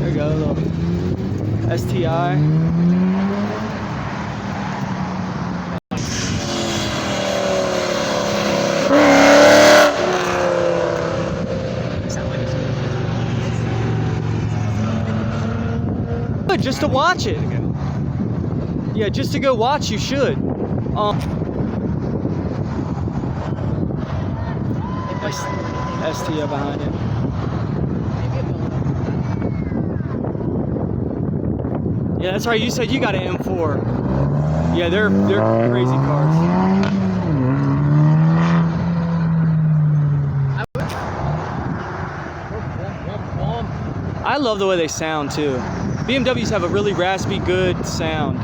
There we go, a little STI. Just to watch it. Yeah, just to go watch, you should. STI behind it. Yeah, that's right. You said you got an M4. Yeah, they're crazy cars. I love the way they sound too. BMWs have a really raspy, good sound.